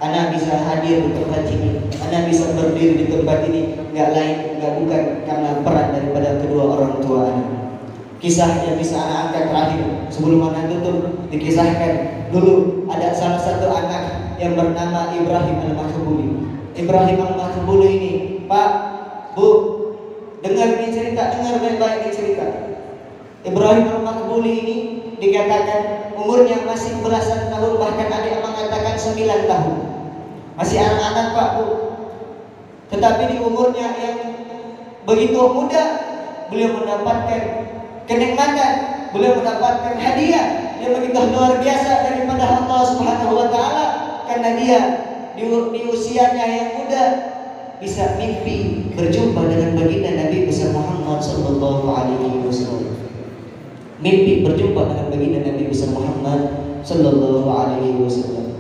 Anak bisa hadir di tempat ini, anak bisa berdiri di tempat ini, nggak lain, nggak bukan karena peran daripada kedua orang tua anak. Kisah yang bisa anak angkat terakhir sebelum anak tutup dikisahkan dulu ada salah satu anak yang bernama Ibrahim Al-Makhbuli. Ibrahim Al-Makhbuli ini, Pak, Bu, dengar ini cerita, dengar baik-baik ini cerita. Ibrahim Al-Makhbuli ini dikatakan umurnya masih belasan tahun, bahkan ada yang mengatakan 9 tahun. Masih anak-anak Pak, Bu. Tetapi di umurnya yang begitu muda, beliau mendapatkan kenikmatan, beliau mendapatkan hadiah yang begitu luar biasa daripada Allah Subhanahu wa taala, karena dia di usianya yang muda bisa mimpi berjumpa dengan baginda Nabi besar Muhammad sallallahu alaihi wasallam. Mimpi berjumpa dengan baginda Nabi besar Muhammad sallallahu alaihi wasallam.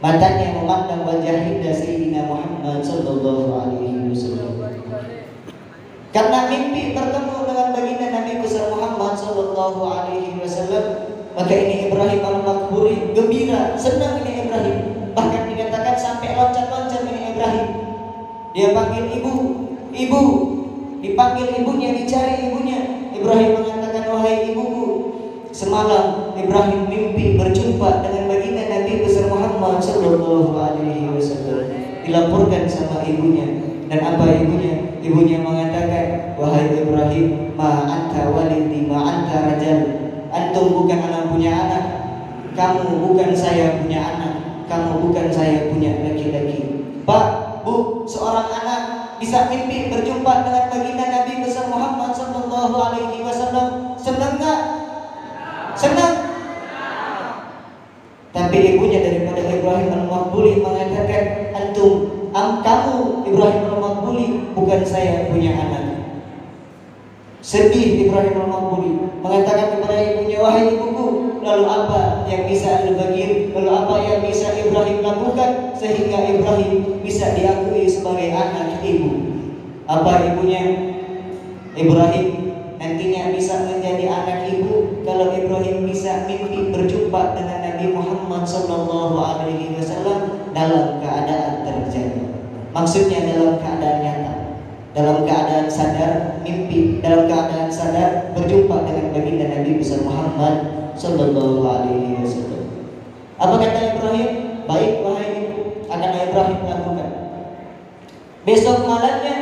Matanya memandang wajah indah Sayyidina Muhammad sallallahu alaihi wasallam. Karena mimpi bertemu dengan baginda Nabi besar Muhammad sallallahu alaihi wasallam, maka ini Ibrahim al-Maqburi gembira, senang ini Ibrahim. Bahkan dikatakan sampai loncat-loncat ini Ibrahim. Dia panggil ibu, ibu. Dipanggil ibunya, dicari ibunya. Ibrahim mengatakan, wahai ibuku, semalam Ibrahim mimpi berjumpa dengan baginda Nabi besar Muhammad sallallahu alaihi wasallam. Dilaporkan sama ibunya. Dan apa ibunya? Ibunya mengatakan, wahai Ibrahim, ma anta walidi, ma anta rajal. Antum bukan anak punya anak, kamu bukan saya punya anak, kamu bukan saya punya laki-laki. Pak, Bu, seorang anak bisa mimpi berjumpa dengan baginda Nabi besar Muhammad sallallahu alaihi wasallam. Senang enggak? Senang. Tapi ibunya daripada Ibrahim al-Maqburi mengatakan, kamu Ibrahim al-Maqburi, bukan saya punya anak. Sedih Ibrahim al-Maqburi mengatakan kepada ibunya, wahai ibuku, lalu apa yang bisa Al-Bagir, lalu apa yang bisa Ibrahim lakukan sehingga Ibrahim bisa diakui sebagai anak ibu? Apa ibunya? Ibrahim nantinya bisa menjadi anak ibu kalau Ibrahim bisa mimpi berjumpa dengan Nabi Muhammad sallallahu alaihi wasallam dalam keadaan terjaga. Maksudnya dalam keadaan nyata, dalam keadaan sadar mimpi, dalam keadaan sadar berjumpa dengan baginda Nabi besar Muhammad sallallahu alaihi wasallam. Apa kata Ibrahim? Baik wahai ibu, akan Ibrahim lakukan. Besok malamnya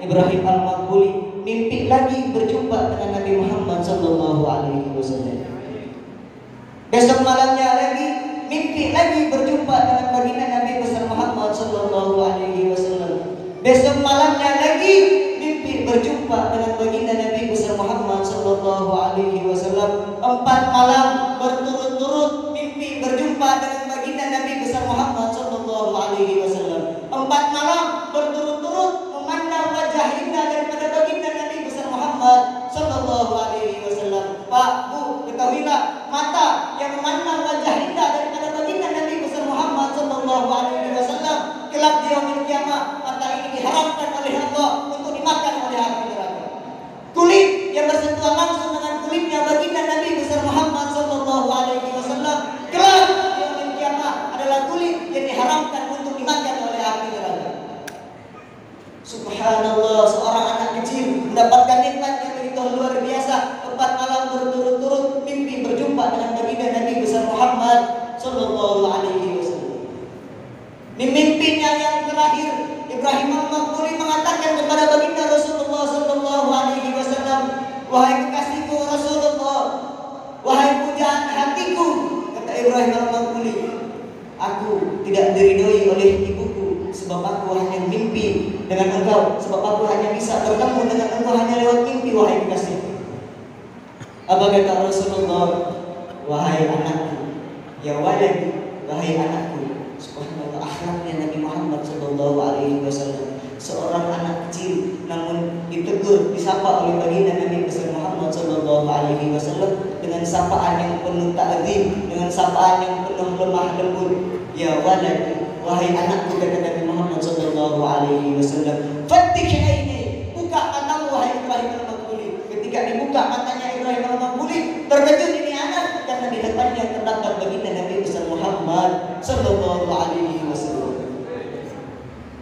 Ibrahim al-Maqburi mimpi lagi berjumpa dengan Nabi Muhammad sallallahu alaihi wasallam. Besok malamnya lagi mimpi lagi berjumpa dengan baginda Nabi besar Muhammad sallallahu alaihi wasallam. Besok malamnya lagi mimpi berjumpa dengan baginda Nabi besar Muhammad sallallahu alaihi wasallam. 4 malam berturut-turut mimpi berjumpa dengan baginda Nabi besar Muhammad sallallahu alaihi wasallam. 4 malam berturut-turut memandang wajah indah daripada baginda Nabi besar Muhammad sallallahu alaihi wasallam. Pak, Bu, ketahuilah, mata yang memandang wajah indah daripada baginda Nabi besar Muhammad sallallahu alaihi wasallam kelak di yaumil kiamah, mata ini diharamkan oleh Allah untuk dimakan oleh api neraka. Kulit yang bersentuhan langsung dengan kulitnya baginda Nabi besar Muhammad sallallahu alaihi wasallam kelak di yaumil kiamah adalah kulit yang diharamkan untuk dimakan oleh api neraka. Subhanallah, seorang anak kecil mendapatkan nikmat yang begitu luar biasa. 4 malam berturut-turut mimpi berjumpa dengan baginda Nabi besar Muhammad sallallahu alaihi wasallam. Di mimpinya yang terakhir, Ibrahim al-Maqburi mengatakan kepada baginda Rasulullah sallallahu alaihi wasallam, wahai kekasihku Rasulullah, wahai pujaan hatiku, kata Ibrahim al-Maqburi, aku tidak diridhoi oleh ibuku sebab aku hanya mimpi dengan engkau, sebab aku hanya bisa bertemu dengan engkau hanya lewat mimpi, wahai kekasihku. Apa kata Rasulullah? Wahai anakku, ya waladi, wahai anakku. Subhanallah, akhlaknya Nabi Muhammad sallallahu alaihi wasallam. Seorang anak kecil namun ditegur, disapa oleh baginda Nabi besar Muhammad sallallahu alaihi wasallam dengan sapaan yang penuh ta'zim, dengan sapaan yang penuh lemah lembut. Ya waladi, wahai anakku, kata Nabi Muhammad sallallahu alaihi wasallam. Fattih aini, buka matamu wahai Ibrahim al-Maqburi. Ketika dibuka matanya Ibrahim al-Maqburi, terkejut ini anak karena di depannya terdapat baginda Nabi besar Muhammad sallallahu alaihi wasallam.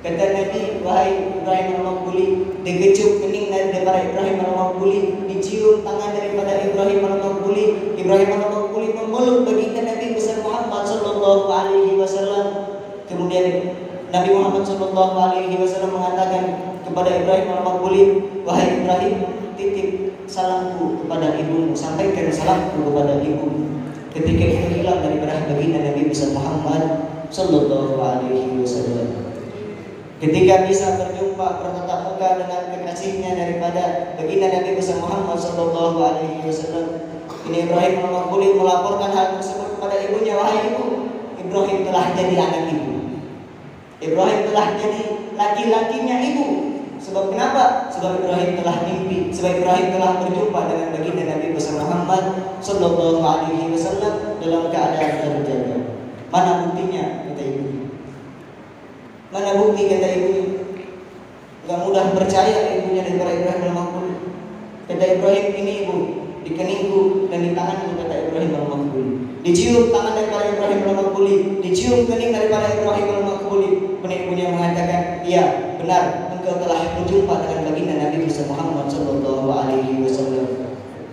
Kata Nabi, wahai Ibrahim al-Maqburi, digecup kening daripada Ibrahim al-Maqburi, dicium tangan daripada Ibrahim al-Maqburi. Ibrahim al-Maqburi memeluk baginda Nabi besar Muhammad sallallahu alaihi wasallam. Kemudian Nabi Muhammad sallallahu alaihi wasallam mengatakan kepada Ibrahim al-Maqburi, wahai Ibrahim, titip salamku kepada ibumu, sampaikan salamku kepada ibumu. Ketika itu hilang daripada baginda Nabi besar Muhammad sallallahu alaihi wasallam. Ketika bisa berjumpa bertatap muka dengan kekasihnya daripada baginda Nabi besar Muhammad sallallahu alaihi wasallam, ini Ibrahim al-Maqburi melaporkan hal tersebut kepada ibunya, wahai ibu, Ibrahim telah jadi anak ibu. Ibrahim telah jadi laki-lakinya ibu. Sebab kenapa? Sebab Ibrahim telah mimpi, sebab Ibrahim telah berjumpa dengan baginda Nabi besar Muhammad sallallahu alaihi wasallam dalam keadaan terjaga. Mana buktinya? Kata ibu. Mana bukti? Kata ibu. Gak mudah percaya ibunya daripada Ibrahim al-Makbul. Kata Ibrahim, ini ibu, di keningku dan di tanganku, kata Ibrahim al-Makbul. Dicium tangan daripada Ibrahim al-Makbuli, dicium kening daripada Ibrahim al-Makbuli. Kemudian ibunya mengatakan, iya benar, engkau telah berjumpa dengan baginda Nabi Muhammad sallallahu alaihi wasallam.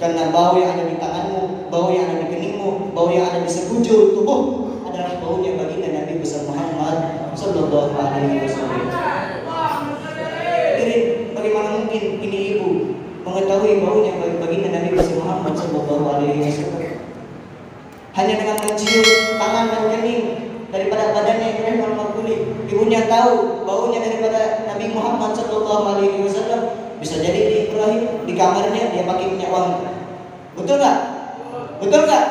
Karena bau yang ada di tanganmu, bau yang ada di keningmu, bau yang ada di sekujur tubuh adalah baunya baginda Nabi Muhammad sallallahu alaihi wasallam. Jadi bagaimana mungkin ini ibu mengetahui baunya baginda Nabi Muhammad sallallahu alaihi wasallam? Hanya dengan mencium tangan dan kening daripada badannya Ibrahim al-Makbuli, ibunya tahu baunya daripada Nabi Muhammad sallallahu alaihi wasallam. Bisa jadi di Ibrahim di kamarnya dia pakai minyak wangi. Betul nggak? Betul nggak?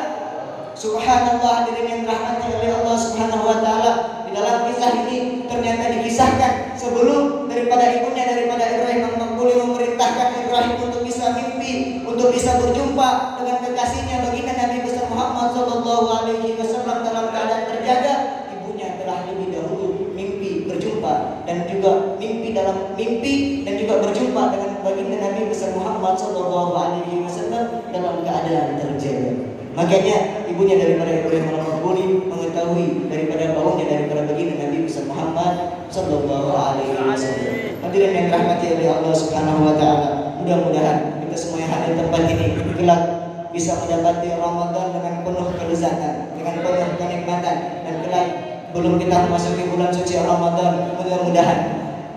Subhanallah, hadirin yang dirahmati oleh Allah Subhanahu wa taala. Di dalam kisah ini ternyata dikisahkan sebelum daripada ibunya daripada Ibrahim al-Makbuli memerintahkan Ibrahim untuk bisa mimpi, untuk bisa berjumpa dengan kekasihnya baginda Nabi besar Muhammad sallallahu alaihi wasallam dalam keadaan terjaga. Ibunya telah lebih dahulu mimpi berjumpa dan juga mimpi dalam mimpi dan juga berjumpa dengan baginda Nabi besar Muhammad sallallahu alaihi wasallam dalam keadaan terjaga. Makanya ibunya daripada Ibrahim al-Makbuli mengetahui daripada baunya daripada baginda Nabi besar Muhammad sallallahu alaihi wasallam. Hadirin yang dirahmati oleh Allah Subhanahu wa taala, mudah-mudahan kita semua yang hadir di tempat ini kelak bisa mendapati Ramadan dengan penuh kelezatan, dengan penuh kenikmatan, dan kelak belum kita memasuki bulan suci Ramadan, mudah-mudahan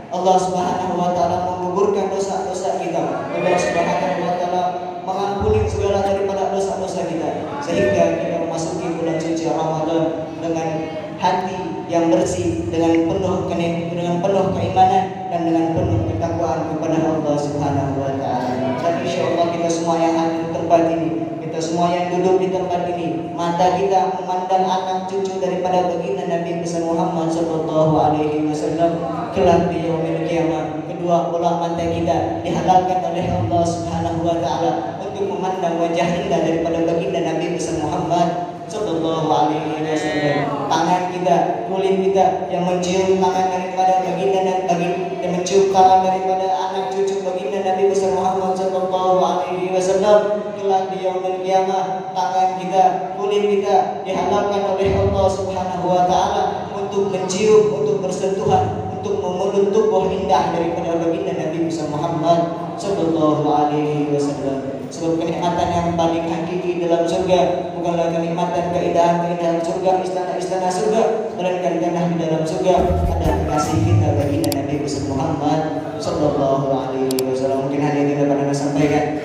Allah Subhanahu wa taala menggugurkan dosa-dosa kita. Allah Subhanahu wa taala mengampuni segala daripada dosa-dosa kita sehingga kita memasuki bulan suci Ramadan dengan hati yang bersih, dengan penuh keimanan dan dengan penuh ketakwaan kepada Allah Subhanahu wa taala. Dan insyaallah kita semua yang hadir di tempat ini, kita semua yang duduk di tempat ini, mata kita memandang anak cucu daripada baginda Nabi besar Muhammad sallallahu alaihi wasallam kelak di yaumil qiyamah. Kedua bola mata kita dihalalkan oleh Allah Subhanahu wa taala untuk memandang wajah indah daripada baginda Nabi besar Muhammad sallallahu alaihi wasallam. Tangan kita, kulit kita yang mencium tangan daripada baginda Nabi, yang mencium tangan daripada anak cucu baginda Nabi besar Muhammad sallallahu alaihi wasallam kelak di yaumil qiyamah. Tangan kita, kulit kita dihalalkan oleh Allah Subhanahu wa taala untuk mencium, untuk bersentuhan, untuk memeluk tubuh indah daripada baginda Nabi besar Muhammad sallallahu alaihi wasallam. Sebab kenikmatan yang paling hakiki dalam surga bukanlah kenikmatan keindahan surga, istana-istana surga, melainkan karena di dalam surga ada kasih kita baginda Nabi besar Muhammad sallallahu alaihi wasallam. Mungkin hanya ini dapat anda sampaikan.